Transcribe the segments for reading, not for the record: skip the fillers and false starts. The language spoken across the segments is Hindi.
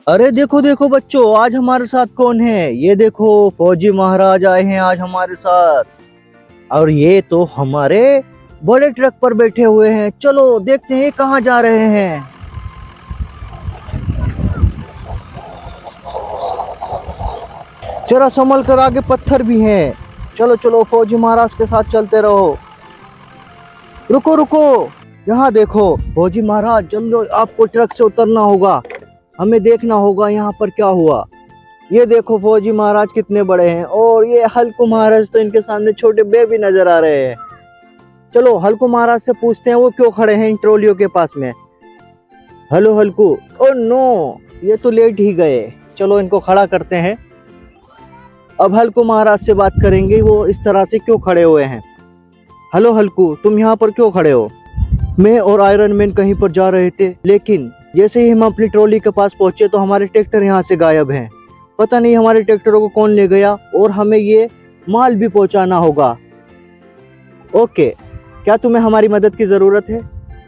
अरे देखो देखो बच्चों, आज हमारे साथ कौन है? ये देखो, फौजी महाराज आए हैं आज हमारे साथ। और ये तो हमारे बड़े ट्रक पर बैठे हुए हैं। चलो देखते हैं कहाँ जा रहे हैं। जरा संभल कर, आगे पत्थर भी हैं। चलो चलो, फौजी महाराज के साथ चलते रहो। रुको रुको, यहाँ देखो फौजी महाराज, जल्दी आपको ट्रक से उतरना होगा। हमें देखना होगा यहाँ पर क्या हुआ। ये देखो फौजी महाराज कितने बड़े हैं, और ये हल्कू महाराज तो इनके सामने छोटे बेबी नजर आ रहे हैं। चलो हल्कू महाराज से पूछते हैं वो क्यों खड़े हैं इन ट्रॉलियों के पास में। हेलो हल्कू। ओ नो, ये तो लेट ही गए। चलो इनको खड़ा करते हैं। अब हल्कू महाराज से बात करेंगे, वो इस तरह से क्यों खड़े हुए हैं। हेलो हल्कू, तुम यहाँ पर क्यों खड़े हो? मैं और आयरन मैन कहीं पर जा रहे थे, लेकिन जैसे ही हम अपनी ट्रॉली के पास पहुंचे तो हमारे ट्रैक्टर यहाँ से गायब हैं। पता नहीं हमारे ट्रैक्टरों को कौन ले गया, और हमें ये माल भी पहुंचाना होगा। ओके, क्या तुम्हें हमारी मदद की जरूरत है?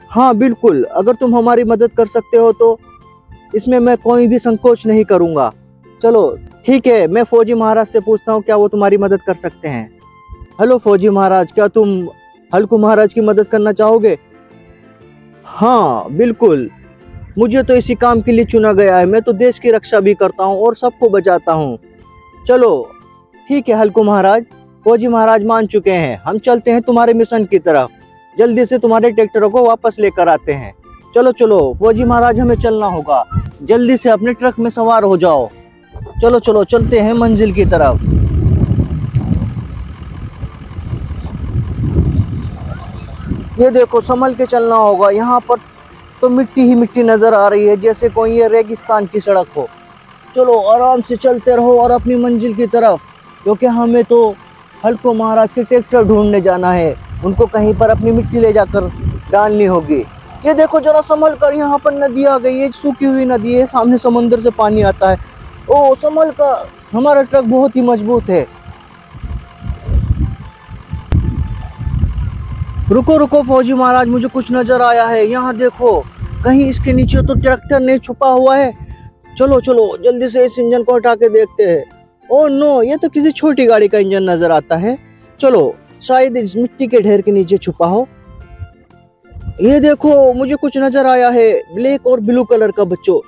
हाँ बिल्कुल, अगर तुम हमारी मदद कर सकते हो तो इसमें मैं कोई भी संकोच नहीं करूंगा। चलो ठीक है, मैं फौजी महाराज से पूछता हूँ क्या वो तुम्हारी मदद कर सकते हैं। हेलो फौजी महाराज, क्या तुम हल्कू महाराज की मदद करना चाहोगे? हाँ बिल्कुल, मुझे तो इसी काम के लिए चुना गया है। मैं तो देश की रक्षा भी करता हूँ और सबको बचाता हूँ। चलो ठीक है हल्कू महाराज, फौजी महाराज मान चुके हैं। हम चलते हैं तुम्हारे मिशन की तरफ। जल्दी से तुम्हारे ट्रैक्टरों को वापस लेकर आते हैं। चलो चलो फौजी महाराज, हमें चलना होगा। जल्दी से अपने ट्रक में सवार हो जाओ। चलो चलो, चलते हैं मंजिल की तरफ। ये देखो, संभल के चलना होगा। यहाँ पर तो मिट्टी ही मिट्टी नजर आ रही है, जैसे कोई ये रेगिस्तान की सड़क हो। चलो आराम से चलते रहो और अपनी मंजिल की तरफ, क्योंकि हमें तो हल्कू महाराज के ट्रैक्टर ढूंढने जाना है। उनको कहीं पर अपनी मिट्टी ले जाकर डालनी होगी। ये देखो जरा संभल कर, यहाँ पर नदी आ गई है, सूखी हुई नदी है, सामने समुद्र से पानी आता है। ओ संभल कर, हमारा ट्रक बहुत ही मजबूत है। रुको रुको फौजी महाराज, मुझे कुछ नजर आया है। यहाँ देखो, कहीं इसके नीचे तो ट्रैक्टर नहीं छुपा हुआ है। चलो चलो जल्दी से इस इंजन को हटा के देखते हैं। ओह नो, ये तो किसी छोटी गाड़ी का इंजन नजर आता है। चलो, शायद इस मिट्टी के ढेर के नीचे छुपा हो। ये देखो, मुझे कुछ नजर आया है, ब्लैक और ब्लू कलर का। बच्चों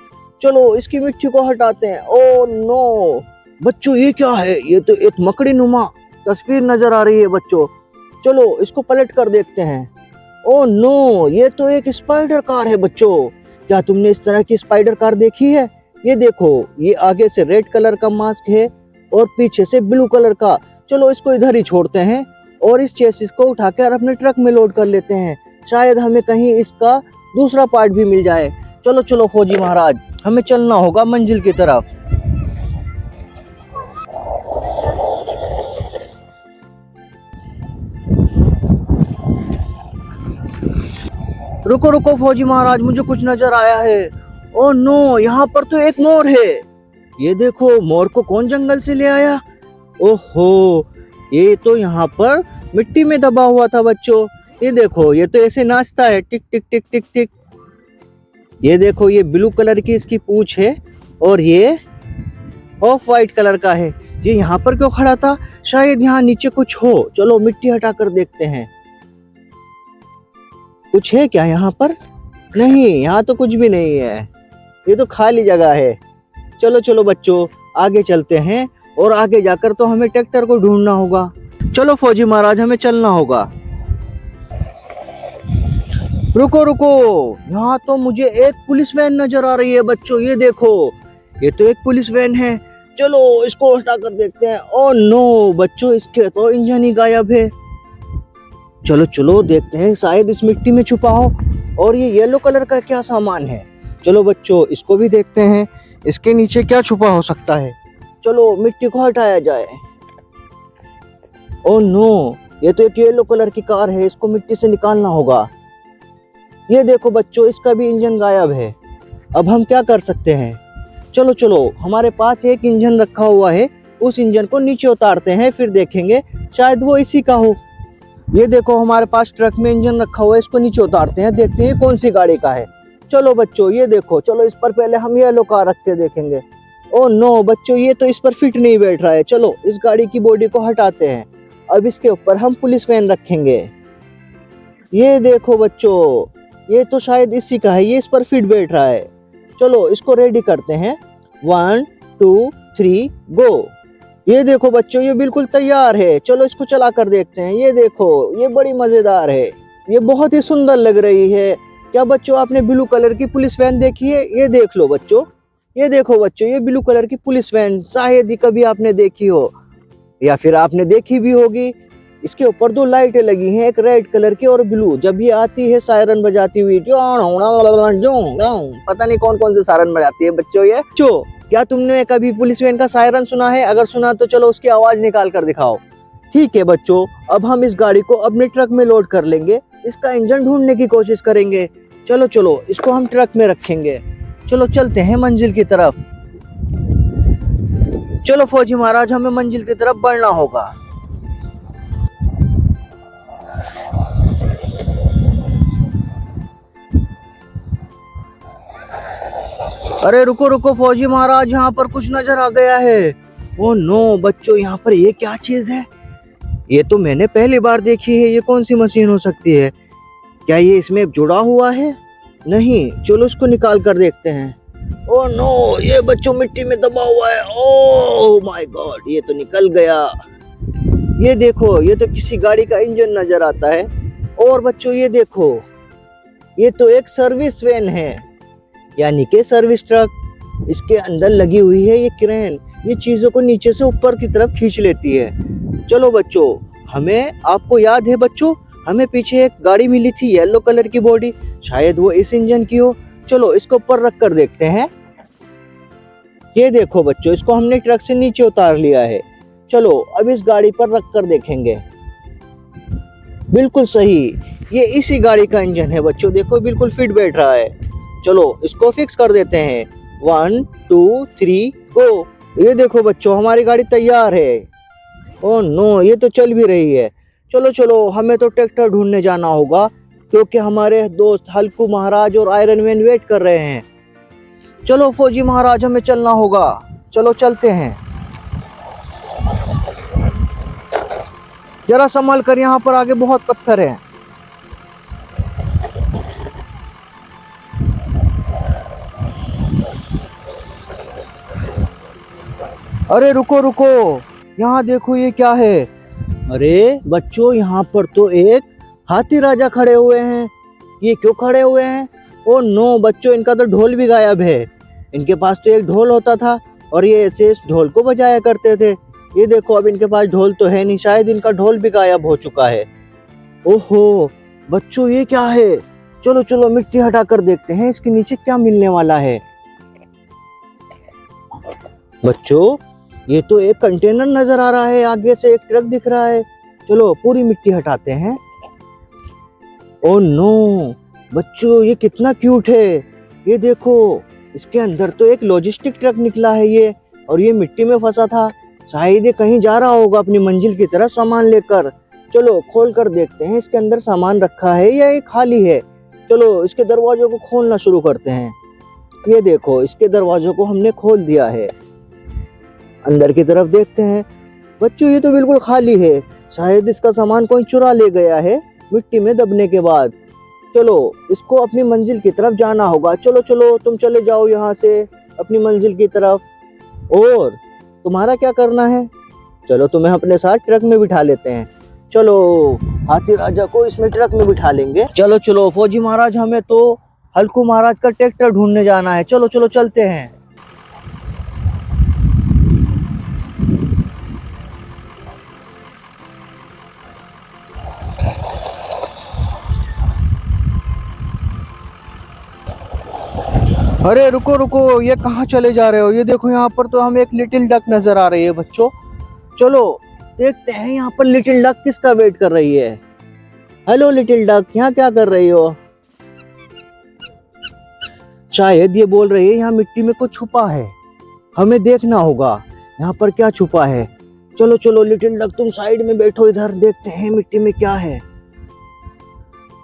चलो इसकी मिट्टी को हटाते हैं। ओह नो बच्चों, ये क्या है? ये तो एक मकड़ी नुमा तस्वीर नजर आ रही है बच्चों। चलो इसको पलट कर देखते हैं। ओह नो, ये तो एक स्पाइडर कार है बच्चों। क्या तुमने इस तरह की स्पाइडर कार देखी है? ये देखो, ये आगे से रेड कलर का मास्क है और पीछे से ब्लू कलर का। चलो इसको इधर ही छोड़ते हैं और इस चेसिस को उठाकर अपने ट्रक में लोड कर लेते हैं। शायद हमें कहीं इसका दूसरा पार्ट भी मिल जाए। चलो चलो फौजी महाराज, हमें चलना होगा मंजिल की तरफ। रुको रुको फौजी महाराज, मुझे कुछ नजर आया है। ओह नो, यहाँ पर तो एक मोर है। ये देखो, मोर को कौन जंगल से ले आया? ओहो, ये तो यहाँ पर मिट्टी में दबा हुआ था बच्चों। ये देखो, ये तो ऐसे नाचता है, टिक टिक टिक टिक टिक। ये देखो, ये ब्लू कलर की इसकी पूंछ है और ये ऑफ वाइट कलर का है। ये यहाँ पर क्यों खड़ा था? शायद यहाँ नीचे कुछ हो। चलो मिट्टी हटा कर देखते हैं, कुछ है क्या यहाँ पर? नहीं, यहाँ तो कुछ भी नहीं है, ये तो खाली जगह है। चलो चलो बच्चों, आगे चलते हैं, और आगे जाकर तो हमें ट्रैक्टर को ढूंढना होगा। चलो फौजी महाराज, हमें चलना होगा। रुको रुको, यहाँ तो मुझे एक पुलिस वैन नजर आ रही है बच्चों। ये देखो, ये तो एक पुलिस वैन है। चलो इसको हटा कर देखते हैं। ओह नो बच्चों, इसके तो इंजन ही गायब है। चलो चलो देखते हैं, शायद इस मिट्टी में छुपा हो। और ये येलो कलर का क्या सामान है? चलो बच्चों, इसको भी देखते हैं, इसके नीचे क्या छुपा हो सकता है। चलो मिट्टी को हटाया जाए। ओह नो, ये तो एक येलो कलर की कार है, इसको मिट्टी से निकालना होगा। ये देखो बच्चों, इसका भी इंजन गायब है। अब हम क्या कर सकते हैं? चलो चलो, हमारे पास एक इंजन रखा हुआ है, उस इंजन को नीचे उतारते हैं, फिर देखेंगे शायद वो इसी का हो। ये देखो, हमारे पास ट्रक में इंजन रखा हुआ है, इसको नीचे उतारते हैं, देखते हैं कौन सी गाड़ी का है। चलो बच्चों ये देखो, चलो इस पर पहले हम येलो कार रख के देखेंगे। ओ नो बच्चों, ये तो इस पर फिट नहीं बैठ रहा है। चलो इस गाड़ी की बॉडी को हटाते हैं। अब इसके ऊपर हम पुलिस वैन रखेंगे। ये देखो बच्चों, ये तो शायद इसी का है, ये इस पर फिट बैठ रहा है। चलो इसको रेडी करते हैं। 1 2 3 गो। ये देखो बच्चों, ये बिल्कुल तैयार है। चलो इसको चला कर देखते हैं। ये देखो, ये बड़ी मजेदार है, ये बहुत ही सुंदर लग रही है। क्या बच्चों आपने ब्लू कलर की पुलिस वैन देखी है? ये देख लो बच्चों, ये देखो बच्चों, ये ब्लू कलर की पुलिस वैन शायद ही कभी आपने देखी हो, या फिर आपने देखी भी होगी। इसके ऊपर 2 लाइटें लगी हैं, एक रेड कलर की और ब्लू। जब ये आती है सायरन बजाती हुई, पता नहीं कौन कौन से सायरन बजाती है बच्चों ये। क्या तुमने कभी पुलिस वैन का सायरन सुना है? अगर सुना तो चलो उसकी आवाज निकाल कर दिखाओ। ठीक है बच्चों, अब हम इस गाड़ी को अपने ट्रक में लोड कर लेंगे। इसका इंजन ढूंढने की कोशिश करेंगे। चलो चलो इसको हम ट्रक में रखेंगे। चलो चलते हैं मंजिल की तरफ। चलो फौजी महाराज, हमें मंजिल की तरफ बढ़ना होगा। अरे रुको रुको फौजी महाराज, यहाँ पर कुछ नजर आ गया है। ओ नो बच्चों, यहाँ पर ये क्या चीज है? ये तो मैंने पहली बार देखी है। ये कौन सी मशीन हो सकती है? क्या ये इसमें जुड़ा हुआ है? नहीं, चलो उसको निकाल कर देखते हैं। ओ नो, ये बच्चों मिट्टी में दबा हुआ है। ओ माय गॉड, ये तो निकल गया। ये देखो, ये तो किसी गाड़ी का इंजन नजर आता है। और बच्चों ये देखो, ये तो एक सर्विस वैन है, यानी कि सर्विस ट्रक। इसके अंदर लगी हुई है ये क्रेन, ये चीजों को नीचे से ऊपर की तरफ खींच लेती है। चलो बच्चों, हमें, आपको याद है बच्चों, हमें पीछे एक गाड़ी मिली थी येलो कलर की बॉडी, शायद वो इस इंजन की हो। चलो इसको ऊपर रख कर देखते हैं। ये देखो बच्चों, इसको हमने ट्रक से नीचे उतार लिया है। चलो अब इस गाड़ी पर रख कर देखेंगे। बिल्कुल सही, ये इसी गाड़ी का इंजन है बच्चों। देखो बिल्कुल फिट बैठ रहा है। चलो इसको फिक्स कर देते हैं। 1 2 3 गो। ये देखो बच्चों, हमारी गाड़ी तैयार है। ओ नो, ये तो चल भी रही है। चलो चलो, हमें तो ट्रैक्टर ढूंढने जाना होगा, क्योंकि हमारे दोस्त हल्कू महाराज और आयरन मैन वेट कर रहे हैं। चलो फौजी महाराज, हमें चलना होगा। चलो चलते हैं। जरा संभल कर, यहाँ पर आगे बहुत पत्थर हैं। अरे रुको रुको, यहाँ देखो ये क्या है? अरे बच्चों, यहाँ पर तो एक हाथी राजा खड़े हुए हैं। ये क्यों खड़े हुए हैं? ओ नो बच्चों, इनका तो ढोल भी गायब है। इनके पास तो एक ढोल होता था और ये ऐसे इस ढोल को बजाया करते थे। ये देखो, अब इनके पास ढोल तो है नहीं, शायद इनका ढोल भी गायब हो चुका है। ओहो बच्चों, ये क्या है? चलो चलो मिट्टी हटा कर देखते हैं, इसके नीचे क्या मिलने वाला है। बच्चों, ये तो एक कंटेनर नजर आ रहा है, आगे से एक ट्रक दिख रहा है। चलो पूरी मिट्टी हटाते हैं। ओ नो बच्चों, ये कितना क्यूट है। ये देखो, इसके अंदर तो एक लॉजिस्टिक ट्रक निकला है ये, और ये मिट्टी में फंसा था। शायद ये कहीं जा रहा होगा अपनी मंजिल की तरफ सामान लेकर। चलो खोल कर देखते हैं, इसके अंदर सामान रखा है या ये खाली है। चलो इसके दरवाजों को खोलना शुरू करते हैं। ये देखो, इसके दरवाजों को हमने खोल दिया है। अंदर की तरफ देखते हैं। बच्चों, ये तो बिल्कुल खाली है, शायद इसका सामान कोई चुरा ले गया है मिट्टी में दबने के बाद। चलो इसको अपनी मंजिल की तरफ जाना होगा। चलो चलो, तुम चले जाओ यहाँ से अपनी मंजिल की तरफ। और तुम्हारा क्या करना है? चलो तुम्हें अपने साथ ट्रक में बिठा लेते हैं। चलो हाथी राजा को इसमें ट्रक में बिठा लेंगे। चलो चलो फौजी महाराज, हमें तो हल्कू महाराज का ट्रैक्टर ढूंढने जाना है। चलो चलो चलते हैं। अरे रुको रुको, ये कहाँ चले जा रहे हो? ये देखो, यहाँ पर तो हमें एक लिटिल डक नजर आ रही है बच्चों। चलो देखते हैं यहाँ पर लिटिल डक किसका वेट कर रही है। हेलो लिटिल डक, यहाँ क्या कर रही हो? शायद ये बोल रही है यहाँ मिट्टी में कुछ छुपा है, हमें देखना होगा यहाँ पर क्या छुपा है। चलो चलो लिटिल डक, तुम साइड में बैठो, इधर देखते हैं मिट्टी में क्या है।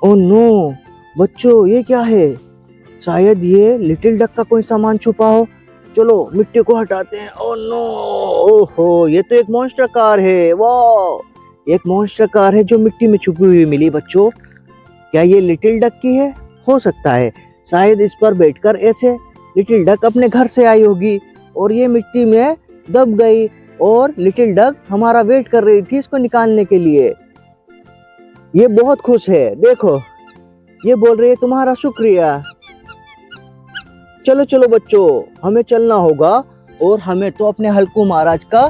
ओह नो बच्चों, ये क्या है? शायद ये लिटिल डक का कोई सामान छुपा हो। चलो मिट्टी को हटाते हैं। ओह नो, ओहो, ये तो एक मॉन्स्टर कार है। वाह, एक मॉन्स्टर कार है जो मिट्टी में छुपी हुई मिली बच्चों। क्या ये लिटिल डक की है? हो सकता है, शायद इस पर बैठकर ऐसे लिटिल डक अपने घर से आई होगी और ये मिट्टी में दब गई और लिटिल डक हमारा वेट कर रही थी इसको निकालने के लिए। ये बहुत खुश है, देखो ये बोल रही है तुम्हारा शुक्रिया। चलो चलो बच्चों, हमें चलना होगा और हमें तो अपने हल्कू महाराज का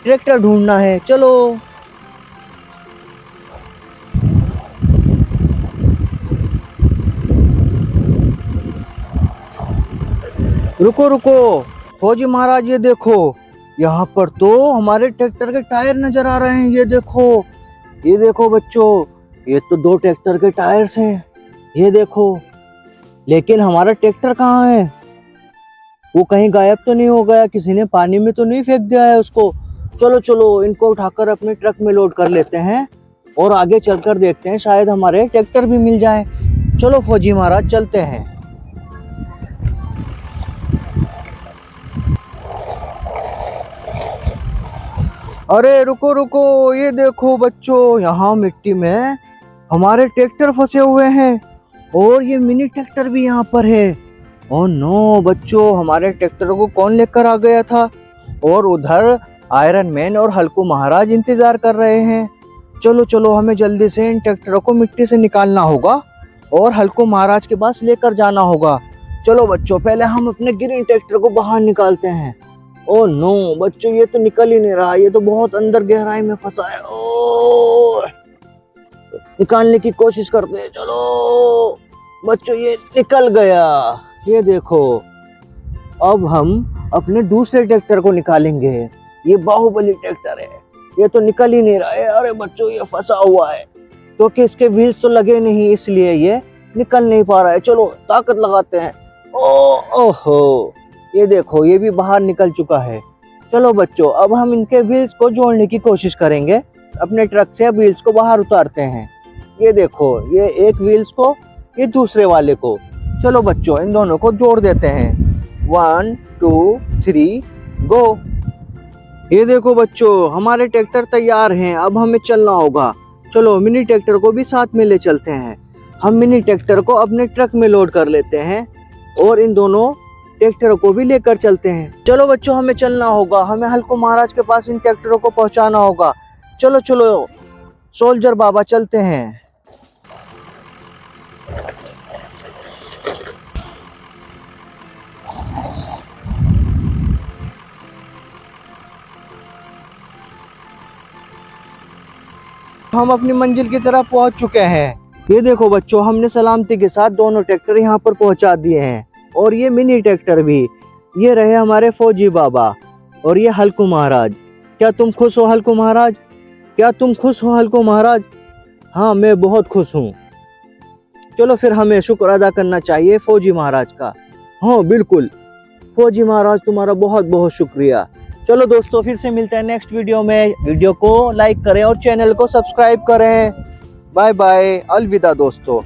ट्रैक्टर ढूंढना है। चलो। रुको रुको फौजी महाराज, ये देखो यहाँ पर तो हमारे ट्रैक्टर के टायर नजर आ रहे हैं। ये देखो बच्चों, ये तो 2 ट्रैक्टर के टायर्स हैं। ये देखो, लेकिन हमारा ट्रैक्टर कहाँ है? वो कहीं गायब तो नहीं हो गया? किसी ने पानी में तो नहीं फेंक दिया है उसको? चलो चलो, इनको उठाकर अपने ट्रक में लोड कर लेते हैं और आगे चलकर देखते हैं, शायद हमारे ट्रैक्टर भी मिल जाए। चलो फौजी महाराज, चलते हैं। अरे रुको रुको, ये देखो बच्चों, यहाँ मिट्टी में हमारे ट्रैक्टर फंसे हुए हैं और ये मिनी ट्रैक्टर भी यहाँ पर है। ओह नो बच्चों, हमारे ट्रैक्टर को कौन लेकर आ गया था? और उधर आयरन मैन और हल्कू महाराज इंतजार कर रहे हैं। चलो चलो, हमें जल्दी से इन ट्रैक्टरों को मिट्टी से निकालना होगा और हल्कू महाराज के पास लेकर जाना होगा। चलो बच्चों, पहले हम अपने ग्रीन ट्रैक्टर को बाहर निकालते हैं। ओह नो बच्चों, ये तो निकल ही नहीं रहा, ये तो बहुत अंदर गहराई में फंसा है। ओह, निकालने की कोशिश करते हैं। चलो बच्चों, ये निकल गया। ये देखो, अब हम अपने दूसरे ट्रैक्टर को निकालेंगे। ये बाहुबली ट्रैक्टर है, ये तो निकल ही नहीं रहा है। अरे बच्चों, ये फंसा हुआ है क्योंकि इसके व्हील्स तो लगे नहीं, इसलिए ये निकल नहीं पा रहा है। चलो ताकत लगाते हैं। ओहो, ये देखो, ये भी बाहर निकल चुका है। चलो बच्चों, अब हम इनके व्हील्स को जोड़ने की कोशिश करेंगे। अपने ट्रक से व्हील्स को बाहर उतारते हैं। ये देखो, ये एक व्हील्स को, ये दूसरे वाले को। चलो बच्चों, इन दोनों को जोड़ देते हैं। 1 2 3 गो। ये देखो बच्चों, हमारे ट्रैक्टर तैयार हैं। अब हमें चलना होगा। चलो मिनी ट्रैक्टर को भी साथ में ले चलते हैं। हम मिनी ट्रैक्टर को अपने ट्रक में लोड कर लेते हैं और इन दोनों ट्रैक्टरों को भी लेकर चलते हैं। चलो बच्चों, हमें चलना होगा। हमें हल्कू महाराज के पास इन ट्रैक्टरों को पहुंचाना होगा। चलो चलो सोल्जर बाबा, चलते हैं। हम अपनी मंजिल की तरफ पहुंच चुके हैं। ये देखो बच्चों, हमने सलामती के साथ दोनों ट्रैक्टर यहाँ पर पहुंचा दिए हैं और ये मिनी ट्रैक्टर भी। ये रहे हमारे फौजी बाबा और ये हल्कू महाराज। क्या तुम खुश हो हल्कू महाराज? क्या तुम खुश हो हल्कू महाराज? हाँ, मैं बहुत खुश हूँ। चलो फिर हमें शुक्र अदा करना चाहिए फौजी महाराज का। हाँ बिल्कुल, फौजी महाराज तुम्हारा बहुत बहुत शुक्रिया। चलो दोस्तों, फिर से मिलते हैं नेक्स्ट वीडियो में। वीडियो को लाइक करें और चैनल को सब्सक्राइब करें। बाय बाय, अलविदा दोस्तों।